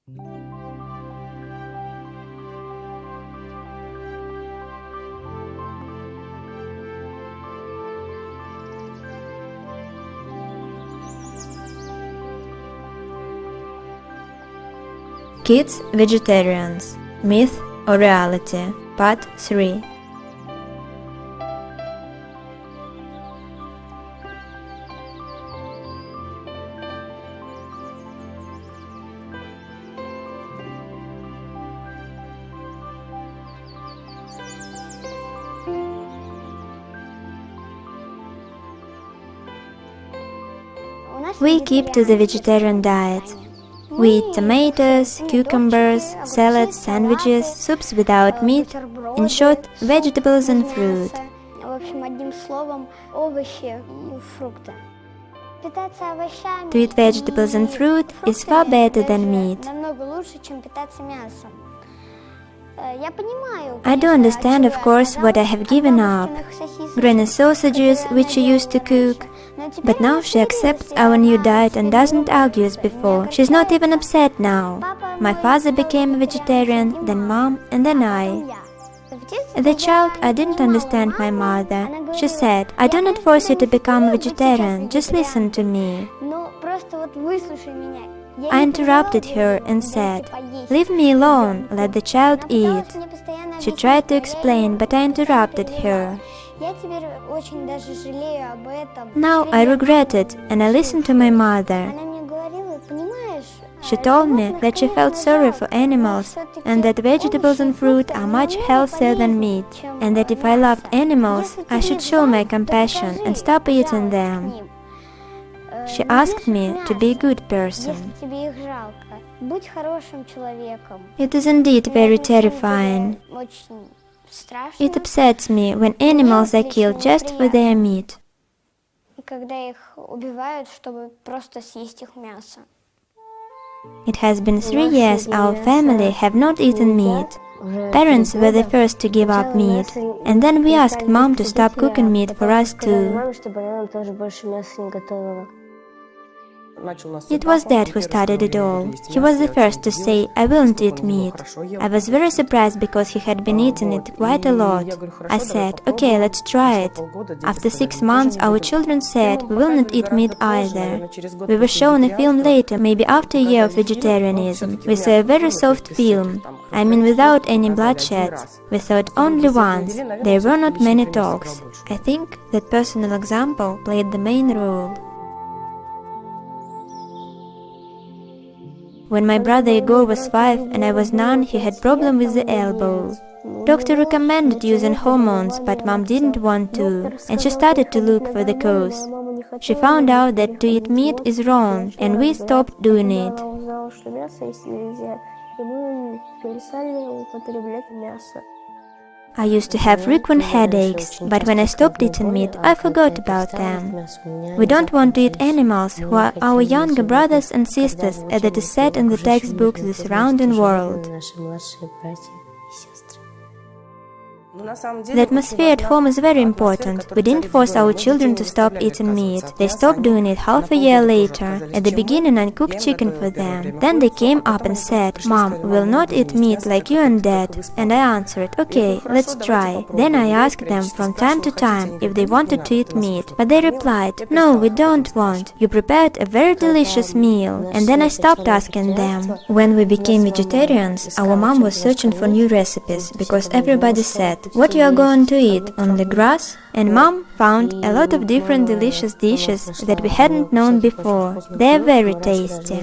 Kids Vegetarians, Myth or Reality, Part 3. We keep to the vegetarian diet. We eat tomatoes, cucumbers, salads, sandwiches, soups without meat, in short, vegetables and fruit. To eat vegetables and fruit is far better than meat. I do understand, of course, what I have given up. Granny sausages, which she used to cook. But now she accepts our new diet and doesn't argue as before. She's not even upset now. My father became a vegetarian, then mom, and then I. As a child, I didn't understand my mother. She said, "I do not force you to become a vegetarian, just listen to me." I interrupted her and said, "Leave me alone, let the child eat." She tried to explain, but I interrupted her. Now I regret it, and I listened to my mother. She told me that she felt sorry for animals, and that vegetables and fruit are much healthier than meat, and that if I loved animals, I should show my compassion and stop eating them. She asked me to be a good person. It is indeed very terrifying. It upsets me when animals are killed just for their meat. It has been 3 years our family have not eaten meat. Parents were the first to give up meat, and then we asked Mom to stop cooking meat for us too. It was Dad who started it all. He was the first to say, "I won't eat meat." I was very surprised because he had been eating it quite a lot. I said, "Okay, let's try it." After 6 months, our children said, "We will not eat meat either." We were shown a film later, maybe after a year of vegetarianism. We saw a very soft film. I mean, without any bloodshed. We thought only once. There were not many talks. I think that personal example played the main role. When my brother Igor was 5 and I was 9, he had problem with the elbow. Doctor recommended using hormones, but Mom didn't want to, and she started to look for the cause. She found out that to eat meat is wrong, and we stopped doing it. I used to have frequent headaches, but when I stopped eating meat, I forgot about them. We don't want to eat animals who are our younger brothers and sisters, as it is said in the textbooks the surrounding world. The atmosphere at home is very important. We didn't force our children to stop eating meat. They stopped doing it half a year later. At the beginning I cooked chicken for them. Then they came up and said, "Mom, we will not eat meat like you and Dad." And I answered, "Okay, let's try." Then I asked them from time to time if they wanted to eat meat. But they replied, "No, we don't want. You prepared a very delicious meal." And then I stopped asking them. When we became vegetarians, our mom was searching for new recipes, because everybody said, "What you are going to eat, only grass?" And Mom found a lot of different delicious dishes that we hadn't known before. They are very tasty.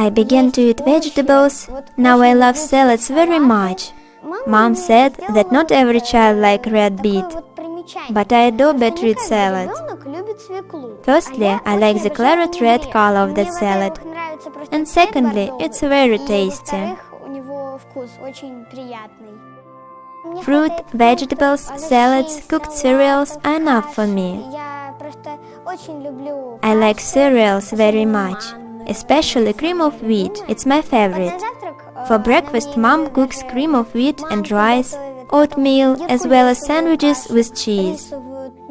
I began to eat vegetables. Now I love salads very much. Mom said that not every child likes red beet, but I adore beetroot salad. Firstly, I like the claret red color of that salad, and secondly, it's very tasty. Fruit, vegetables, salads, cooked cereals are enough for me. I like cereals very much, especially cream of wheat. It's my favorite. For breakfast, Mom cooks cream of wheat and rice, oatmeal, as well as sandwiches with cheese.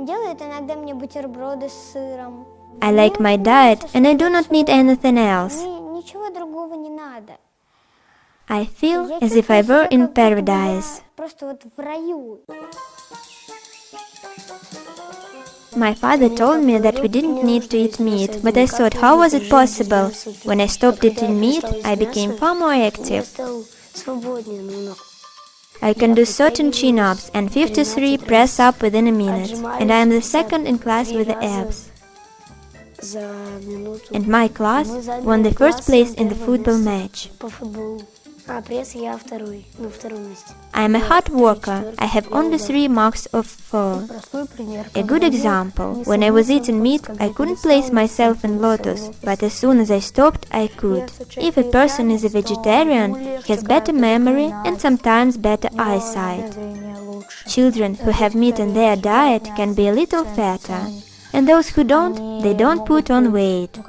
Делает иногда мне бутерброды с сыром. I like my diet and I do not need anything else. Мне ничего другого не надо. I feel as if I were in paradise. Просто вот в раю. My father told me that we didn't need to eat meat, but I thought, how was it possible? When I stopped eating meat, I became far more active. I can do 13 chin-ups and 53 press-up within a minute, and I am the second in class with the abs. And my class won the first place in the football match. I am a hard worker. I have only 3 marks of 4. A good example. When I was eating meat, I couldn't place myself in lotus, but as soon as I stopped, I could. If a person is a vegetarian, he has better memory and sometimes better eyesight. Children who have meat in their diet can be a little fatter, and those who don't, they don't put on weight.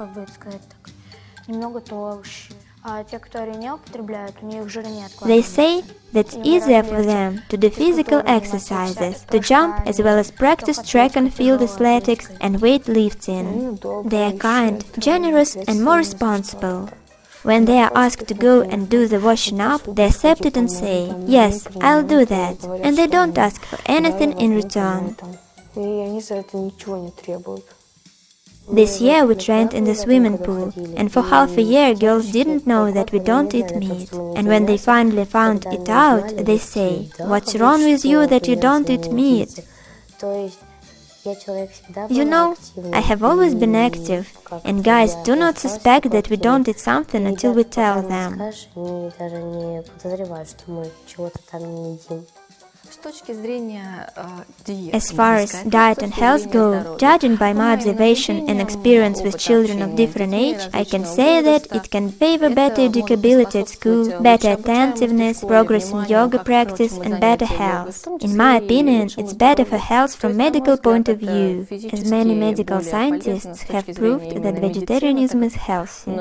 They say that it's easier for them to do physical exercises, to jump as well as practice track and field athletics and weightlifting. They are kind, generous and more responsible. When they are asked to go and do the washing up, they accept it and say, "Yes, I'll do that," and they don't ask for anything in return. This year we trained in the swimming pool, and for half a year girls didn't know that we don't eat meat. And when they finally found it out, they say, "What's wrong with you that you don't eat meat?" You know, I have always been active, and guys do not suspect that we don't eat something until we tell them. As far as diet and health go, judging by my observation and experience with children of different age, I can say that it can favor better educability at school, better attentiveness, progress in yoga practice and better health. In my opinion, it's better for health from medical point of view, as many medical scientists have proved that vegetarianism is healthy.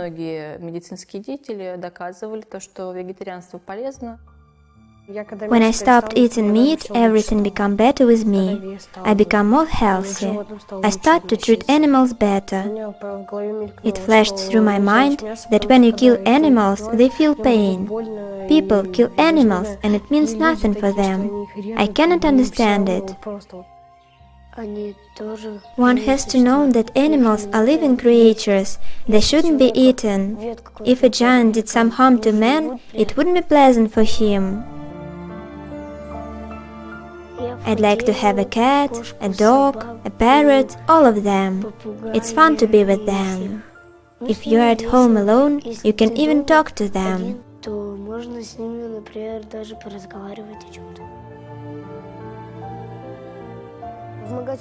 When I stopped eating meat, everything became better with me. I became more healthy. I started to treat animals better. It flashed through my mind that when you kill animals, they feel pain. People kill animals and it means nothing for them. I cannot understand it. One has to know that animals are living creatures. They shouldn't be eaten. If a giant did some harm to man, it wouldn't be pleasant for him. I'd like to have a cat, a dog, a parrot, all of them. It's fun to be with them. If you're at home alone, you can even talk to them.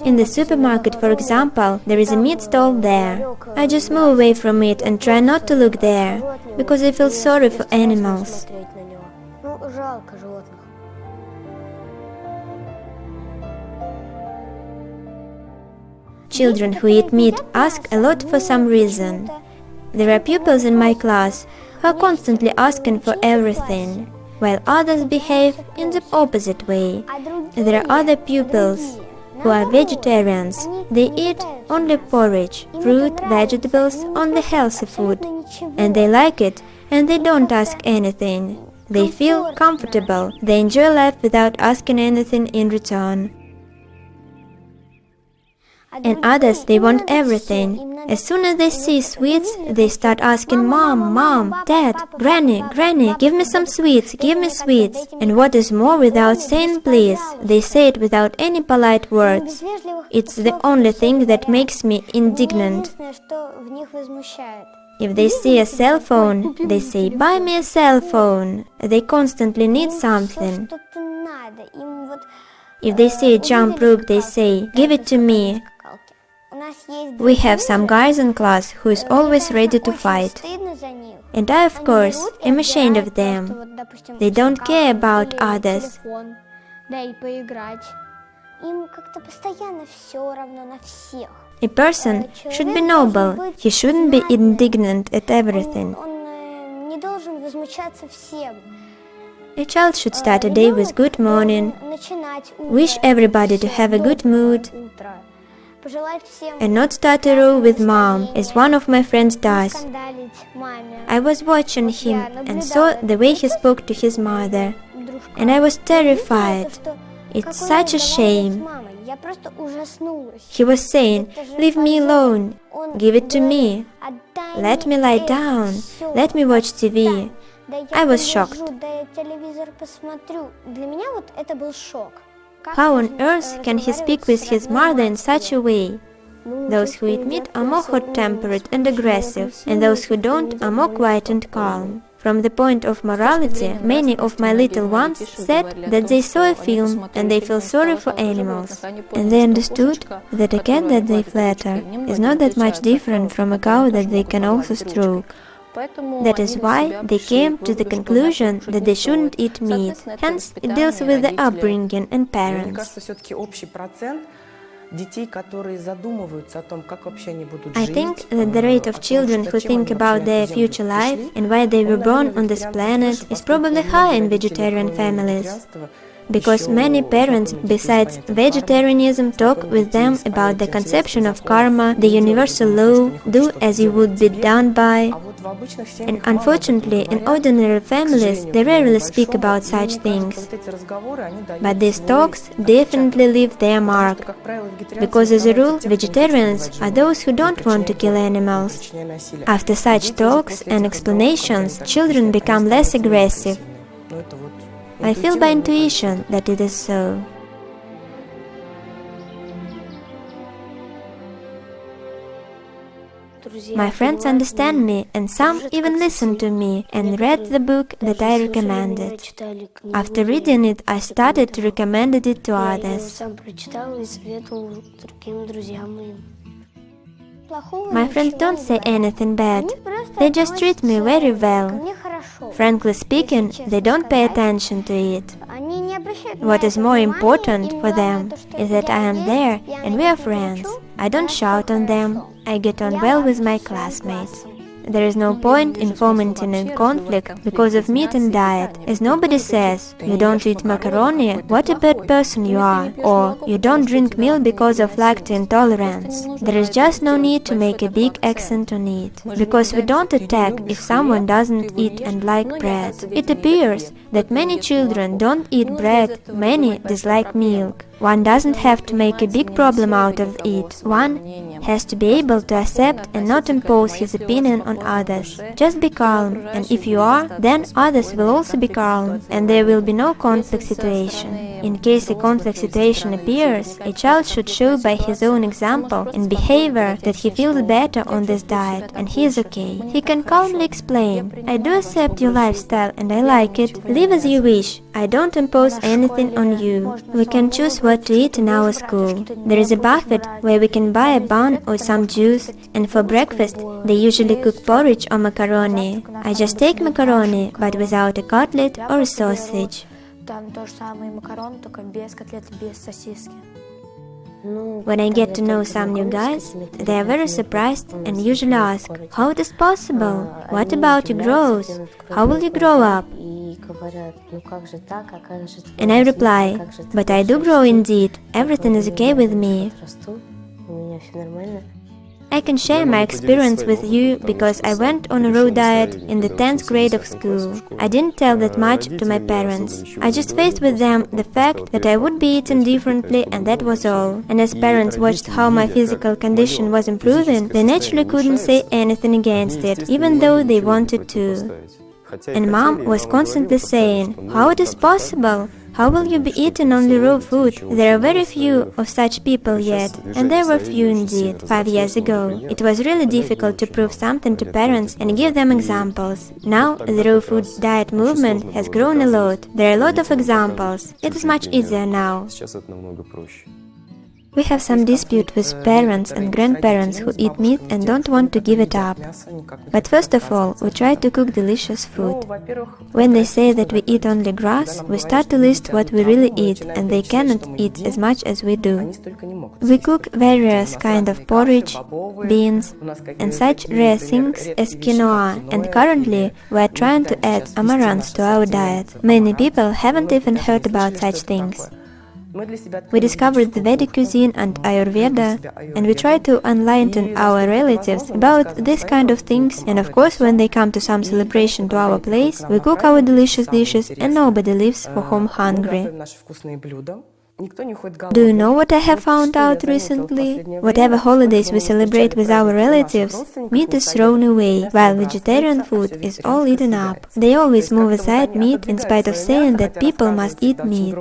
In the supermarket, for example, there is a meat stall there. I just move away from it and try not to look there, because I feel sorry for animals. Children who eat meat ask a lot for some reason. There are pupils in my class who are constantly asking for everything, while others behave in the opposite way. There are other pupils who are vegetarians. They eat only porridge, fruit, vegetables, only healthy food. And they like it, and they don't ask anything. They feel comfortable. They enjoy life without asking anything in return. And others, they want everything. As soon as they see sweets, they start asking, "Mom, Mom, Dad, Granny, Granny, give me some sweets, give me sweets." And what is more, without saying please, they say it without any polite words. It's the only thing that makes me indignant. If they see a cell phone, they say, "Buy me a cell phone." They constantly need something. If they see a jump rope, they say, "Give it to me." We have some guys in class who is always ready to fight. And I, of course, am ashamed of them. They don't care about others. A person should be noble. He shouldn't be indignant at everything. A child should start a day with good morning, Начинать wish утро everybody to с have a good доброго mood, утра. Пожелать всем and not start a row with mom, as one of my friends не does. скандалить маме. I was watching him and saw the way he spoke to his mother, Дружка. and I was Я видела terrified. то, что It's какой such a разговаривает с shame. мамой. Я просто ужаснулась. He was saying, Это же "Leave me позор. alone, Он give it to говорил, me, «Отдай let me мне lie это down, всё, let me watch TV." отстань. Да я I was полежу, shocked. да я телевизор посмотрю. Для меня вот это был шок. Как How on можно earth can he speak with разговаривать с his родной mother in such a матерью? way? Those who eat meat are more hot-tempered and aggressive, and those who don't are more quiet and calm. From the point of morality, many of my little ones said that they saw a film and they feel sorry for animals, and they understood that a cat that they flatter is not that much different from a cow that they can also stroke. That is why they came to the conclusion that they shouldn't eat meat. Hence, it deals with the upbringing and parents. I think that the rate of children who think about their future life and why they were born on this planet is probably high in vegetarian families. Because many parents, besides vegetarianism, talk with them about the conception of karma, the universal law, do as you would be done by. And unfortunately, in ordinary families, they rarely speak about such things. But these talks definitely leave their mark. Because as a rule, vegetarians are those who don't want to kill animals. After such talks and explanations, children become less aggressive. I feel by intuition that it is so. My friends understand me, and some even listen to me and read the book that I recommended. After reading it, I started to recommend it to others. My friends don't say anything bad. They just treat me very well. Frankly speaking, they don't pay attention to it. What is more important for them is that I am there and we are friends. I don't shout on them. I get on well with my classmates. There is no point in fomenting a conflict because of meat and diet, as nobody says, you don't eat macaroni, what a bad person you are, or you don't drink milk because of lactose intolerance. There is just no need to make a big accent on it, because we don't attack if someone doesn't eat and like bread. It appears that many children don't eat bread, many dislike milk. One doesn't have to make a big problem out of it. One has to be able to accept and not impose his opinion on others. Just be calm, and if you are, then others will also be calm, and there will be no conflict situation. In case a conflict situation appears, a child should show by his own example and behavior that he feels better on this diet and he is okay. He can calmly explain, I do accept your lifestyle and I like it. Live as you wish. I don't impose anything on you. We can choose what to eat in our school. There is a buffet where we can buy a bun or some juice, and for breakfast they usually cook porridge or macaroni. I just take macaroni, but without a cutlet or a sausage. When I get to know some new guys, they are very surprised and usually ask, how it is possible? What about your growth? How will you grow up? And I reply, but I do grow indeed, everything is okay with me. I can share my experience with you because I went on a raw diet in the 10th grade of school. I didn't tell that much to my parents. I just faced with them the fact that I would be eaten differently, and that was all. And as parents watched how my physical condition was improving, they naturally couldn't say anything against it, even though they wanted to. And mom was constantly saying, how it is possible? How will you be eating only raw food? There are very few of such people yet, and there were few indeed 5 years ago. It was really difficult to prove something to parents and give them examples. Now the raw food diet movement has grown a lot. There are a lot of examples. It is much easier now. We have some dispute with parents and grandparents who eat meat and don't want to give it up. But first of all, we try to cook delicious food. When they say that we eat only grass, we start to list what we really eat, and they cannot eat as much as we do. We cook various kind of porridge, beans, and such rare things as quinoa, and currently we are trying to add amaranth to our diet. Many people haven't even heard about such things. We discovered the Vedic cuisine and Ayurveda, and we try to enlighten our relatives about this kind of things, and of course when they come to some celebration to our place, we cook our delicious dishes and nobody leaves for home hungry. Do you know what I have found out recently? Whatever holidays we celebrate with our relatives, meat is thrown away, while vegetarian food is all eaten up. They always move aside meat in spite of saying that people must eat meat.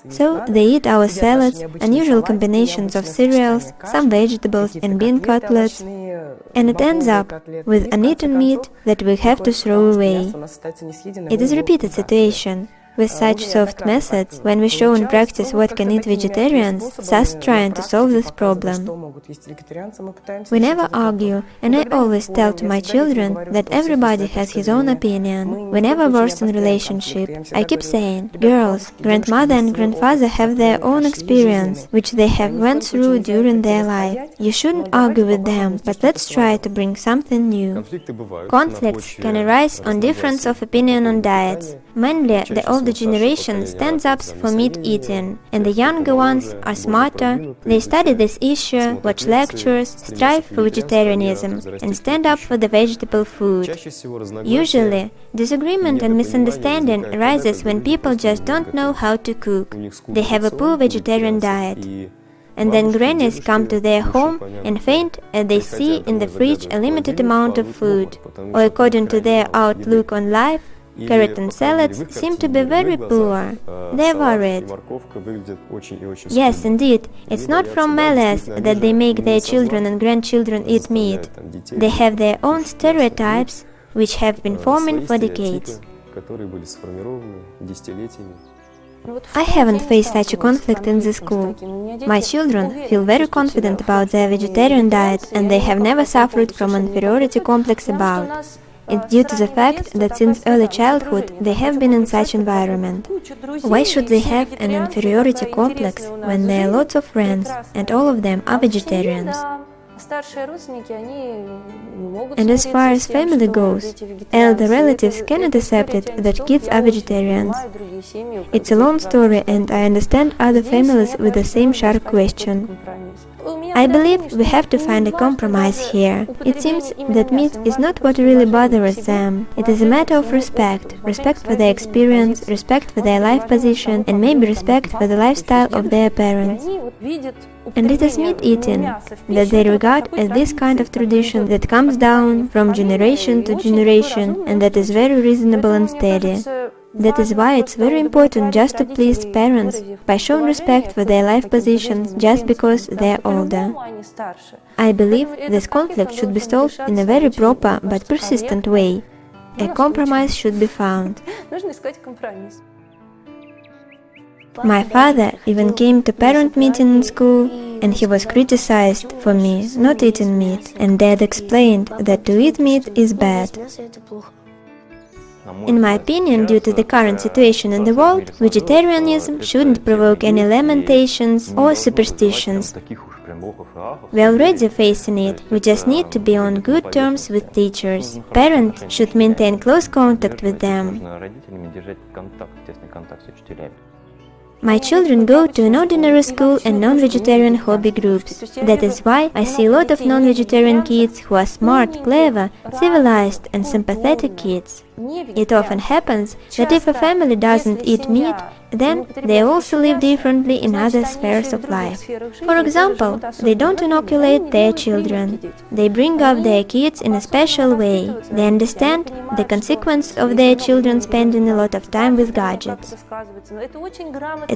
So they eat our salads, unusual combinations of cereals, some vegetables and bean cutlets, and it ends up with uneaten meat that we have to throw away. It is a repeated situation. With such soft methods, when we show in practice what can eat vegetarians, thus trying to solve this problem. We never argue, and I always tell to my children that everybody has his own opinion. Whenever we're in relationship, I keep saying, girls, grandmother and grandfather have their own experience, which they have went through during their life. You shouldn't argue with them, but let's try to bring something new. Conflicts can arise on difference of opinion on diets. Mainly, the older generation stands up for meat eating, and the younger ones are smarter. They study this issue, watch lectures, strive for vegetarianism, and stand up for the vegetable food. Usually, disagreement and misunderstanding arises when people just don't know how to cook. They have a poor vegetarian diet. And then grannies come to their home and faint as they see in the fridge a limited amount of food, or according to their outlook on life, carrot and salads seem to be very poor. They're worried. Yes, indeed, it's not from malice that they make their children and grandchildren eat meat. They have their own stereotypes, which have been forming for decades. I haven't faced such a conflict in the school. My children feel very confident about their vegetarian diet, and they have never suffered from inferiority complex about. It's due to the fact that since early childhood they have been in such environment. Why should they have an inferiority complex when there are lots of friends and all of them are vegetarians? And as far as family goes, elder relatives cannot accept it that kids are vegetarians. It's a long story, and I understand other families with the same sharp question. I believe we have to find a compromise here. It seems that meat is not what really bothers them. It is a matter of respect. Respect for their experience, respect for their life position, and maybe respect for the lifestyle of their parents. And it is meat eating that they regard as this kind of tradition that comes down from generation to generation, and that is very reasonable and steady. That is why it's very important just to please parents by showing respect for their life positions just because they're older. I believe this conflict should be solved in a very proper but persistent way. A compromise should be found. My father even came to parent meeting in school, and he was criticized for me not eating meat, and Dad explained that to eat meat is bad. In my opinion, due to the current situation in the world, vegetarianism shouldn't provoke any lamentations or superstitions. We're already facing it, we just need to be on good terms with teachers. Parents should maintain close contact with them. My children go to an ordinary school and non-vegetarian hobby groups. That is why I see a lot of non-vegetarian kids who are smart, clever, civilized and sympathetic kids. It often happens that if a family doesn't eat meat, then they also live differently in other spheres of life. For example, they don't inoculate their children. They bring up their kids in a special way. They understand the consequence of their children spending a lot of time with gadgets.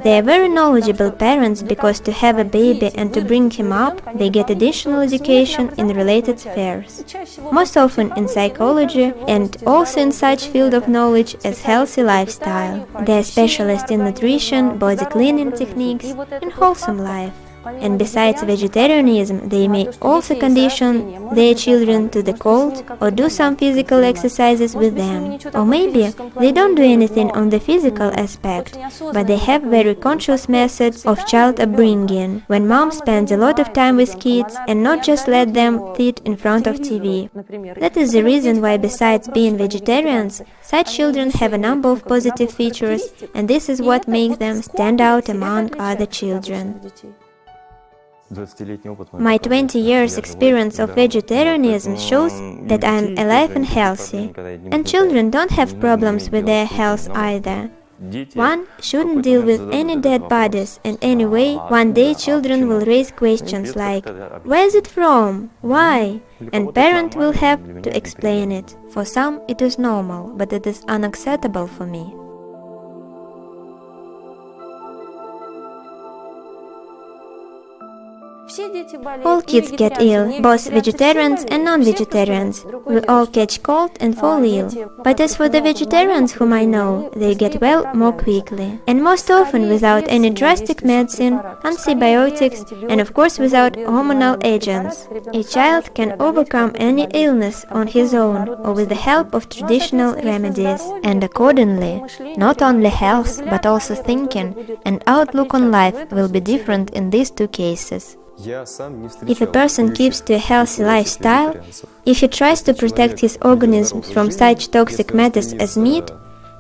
They are very knowledgeable parents because to have a baby and to bring him up, they get additional education in related spheres. Most often in psychology and also in such field of knowledge as healthy lifestyle. They are specialists in nutrition, body cleaning techniques, and wholesome life. And besides vegetarianism, they may also condition their children to the cold or do some physical exercises with them. Or maybe they don't do anything on the physical aspect, but they have very conscious methods of child upbringing, when mom spends a lot of time with kids and not just let them sit in front of TV. That is the reason why, besides being vegetarians, such children have a number of positive features, and this is what makes them stand out among other children. My 20 years experience of vegetarianism shows that I am alive and healthy, and children don't have problems with their health either. One shouldn't deal with any dead bodies, and anyway, one day children will raise questions like, "Where is it from? Why?" And parent will have to explain it. For some it is normal, but it is unacceptable for me. All kids get ill, both vegetarians and non-vegetarians. We all catch cold and fall ill. But as for the vegetarians whom I know, they get well more quickly. And most often without any drastic medicine, antibiotics, and of course without hormonal agents. A child can overcome any illness on his own or with the help of traditional remedies. And accordingly, not only health, but also thinking and outlook on life will be different in these two cases. If a person keeps to a healthy lifestyle, if he tries to protect his organism from such toxic matters as meat,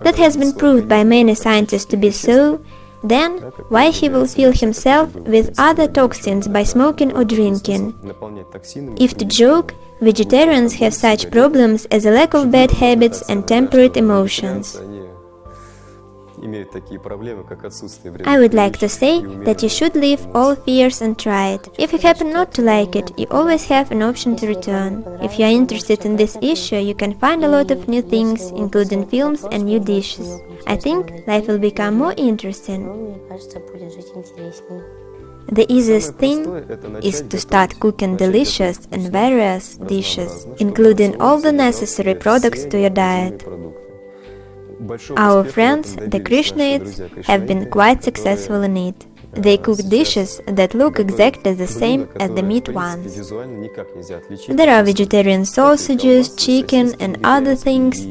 that has been proved by many scientists to be so, then why he will fill himself with other toxins by smoking or drinking? If to joke, vegetarians have such problems as a lack of bad habits and temperate emotions. I would like to say that you should leave all fears and try it. If you happen not to like it, you always have an option to return. If you are interested in this issue, you can find a lot of new things, including films and new dishes. I think life will become more interesting. The easiest thing is to start cooking delicious and various dishes, including all the necessary products to your diet. Our friends, the Krishnaites, have been quite successful in it. They cook dishes that look exactly the same as the meat ones. There are vegetarian sausages, chicken and other things,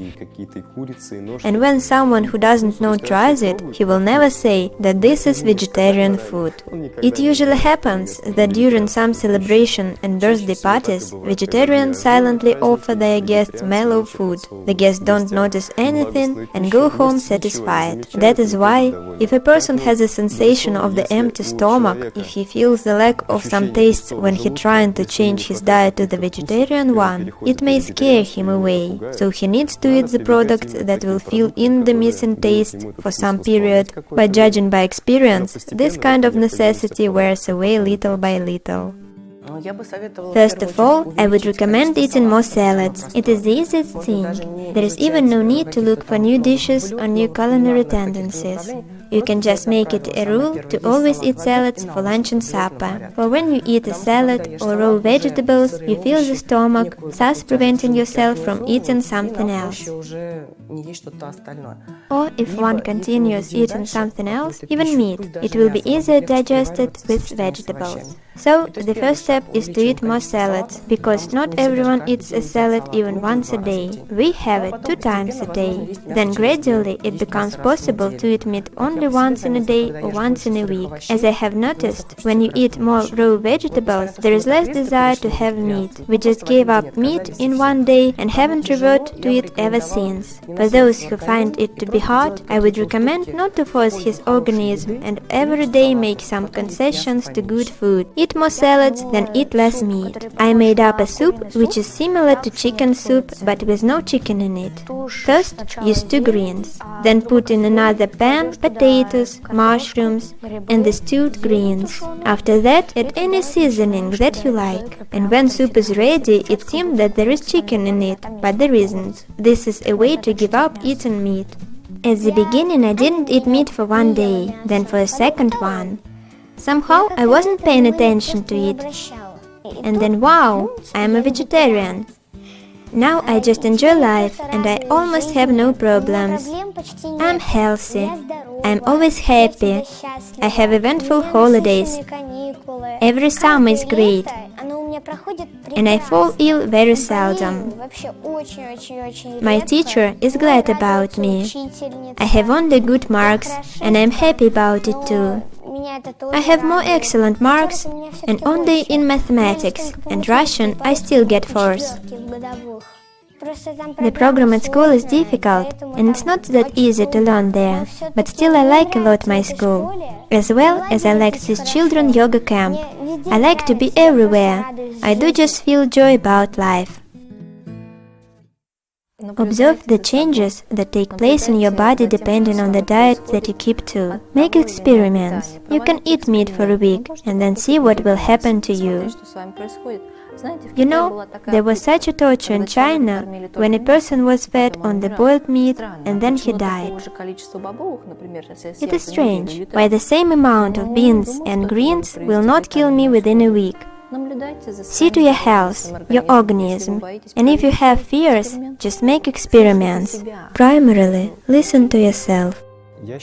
and when someone who doesn't know tries it, he will never say that this is vegetarian food. It usually happens that during some celebration and birthday parties, vegetarians silently offer their guests mellow food. The guests don't notice anything and go home satisfied. That is why, if a person has a sensation of the empty stomach, if he feels the lack of some taste when he trying to change his diet to the vegetarian one, it may scare him away, so he needs to eat the products that will fill in the missing taste for some period. But judging by experience, this kind of necessity wears away little by little. First of all, I would recommend eating more salads. It is the easiest thing. There is even no need to look for new dishes or new culinary tendencies. You can just make it a rule to always eat salads for lunch and supper. For when you eat a salad or raw vegetables, you fill the stomach, thus preventing yourself from eating something else. Or if one continues eating something else, even meat, it will be easier digested with vegetables. So, the first step is to eat more salads, because not everyone eats a salad even once a day. We have it 2 times a day. Then gradually it becomes possible to eat meat only once in a day or once in a week. As I have noticed, when you eat more raw vegetables, there is less desire to have meat. We just gave up meat in one day and haven't reverted to it ever since. For those who find it to be hard, I would recommend not to force his organism and every day make some concessions to good food. Eat more salads, then eat less meat. I made up a soup which is similar to chicken soup but with no chicken in it. First, use 2 greens. Then put in another pan potatoes, mushrooms and the stewed greens. After that, add any seasoning that you like. And when soup is ready, it seems that there is chicken in it, but there isn't. This is a way to give up eating meat. At the beginning I didn't eat meat for 1 day, then for a second one. Somehow I wasn't paying attention to it. And then wow, I am a vegetarian. Now I just enjoy life and I almost have no problems. I'm healthy. I'm always happy. I have eventful holidays. Every summer is great, and I fall ill very seldom. My teacher is glad about me. I have only good marks, and I'm happy about it too. I have more excellent marks, and only in mathematics and Russian I still get fours. The program at school is difficult, and it's not that easy to learn there, but still I like a lot my school, as well as I like this children yoga camp. I like to be everywhere. I do just feel joy about life. Observe the changes that take place in your body depending on the diet that you keep to. Make experiments. You can eat meat for a week and then see what will happen to you. You know, there was such a torture in China when a person was fed on the boiled meat and then he died. It is strange why the same amount of beans and greens will not kill me within a week. See to your health, your organism, and if you have fears, just make experiments. Primarily, listen to yourself.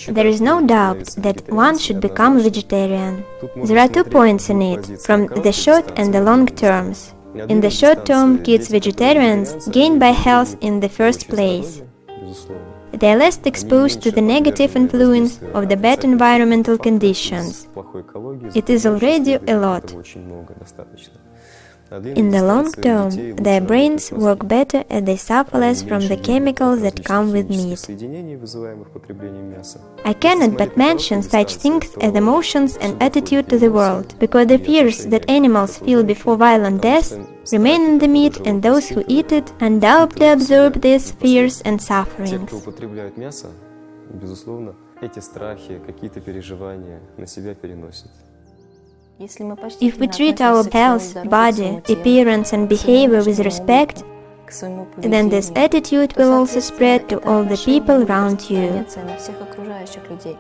There is no doubt that one should become vegetarian. There are 2 points in it, from the short and the long terms. In the short term, kids vegetarians gain by health in the first place. They are less exposed to the negative influence of the bad environmental conditions. It is already a lot. In the long term, their brains work better and they suffer less from the chemicals that come with meat. I cannot but mention such things as emotions and attitude to the world, because the fears that animals feel before violent death remain in the meat, and those who eat it undoubtedly absorb these fears and sufferings. If we treat our health, body, appearance and behavior with respect, then this attitude will also spread to all the people around you.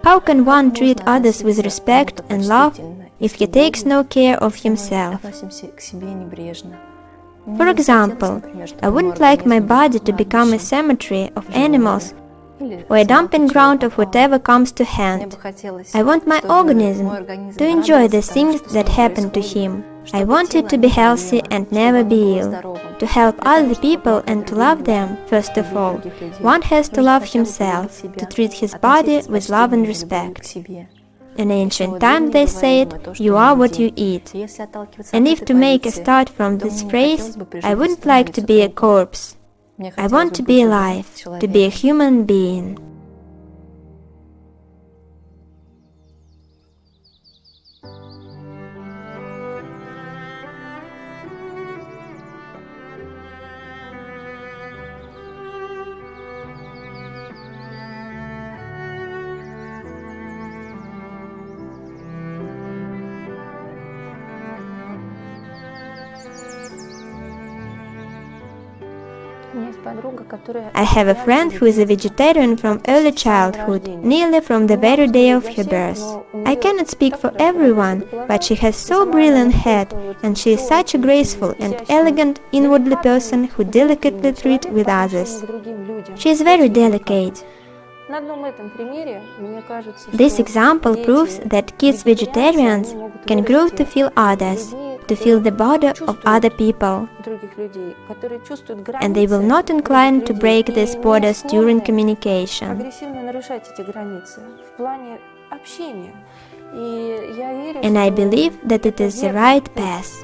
How can one treat others with respect and love if he takes no care of himself? For example, I wouldn't like my body to become a cemetery of animals or a dumping ground of whatever comes to hand. I want my organism to enjoy the things that happen to him. I want it to be healthy and never be ill. To help other people and to love them, first of all, one has to love himself, to treat his body with love and respect. In ancient times they said, "You are what you eat." And if to make a start from this phrase, I wouldn't like to be a corpse. I want to be alive, to be a human being. I have a friend who is a vegetarian from early childhood, nearly from the very day of her birth. I cannot speak for everyone, but she has so brilliant head, and she is such a graceful and elegant, inwardly person who delicately treats with others. She is very delicate. This example proves that kids vegetarians can grow to feel others, to feel the body of other people, and they will not incline to break these borders during communication. And I believe that it is the right path.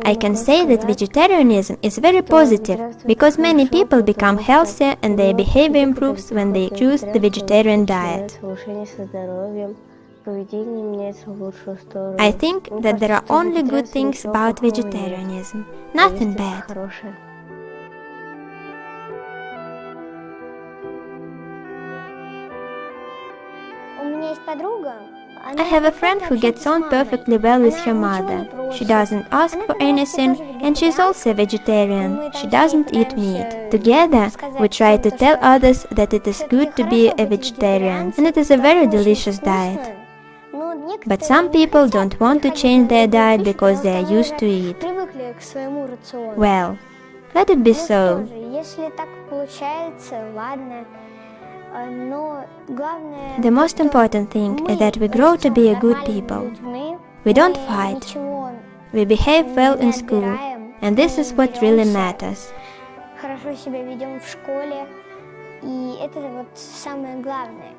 I can say that vegetarianism is very positive, because many people become healthier and their behavior improves when they choose the vegetarian diet. I think that there are only good things about vegetarianism, nothing bad. I have a friend who gets on perfectly well with her mother. She doesn't ask for anything, and she is also a vegetarian. She doesn't eat meat. Together, we try to tell others that it is good to be a vegetarian, and it is a very delicious diet. But some people don't want to change their diet because they are used to it. Well, let it be so. но главное... The most important thing is that we grow to be a good people. We don't fight. We behave well in school, and this is what really matters. Хорошо себя ведем в школе, и это вот самое главное.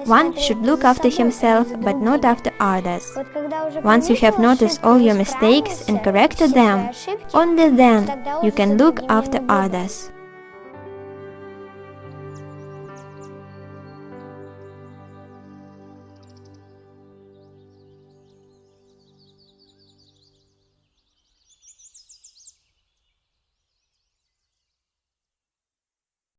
One should look after himself, but not after others. Once you have noticed all your mistakes and corrected them, only then you can look after others.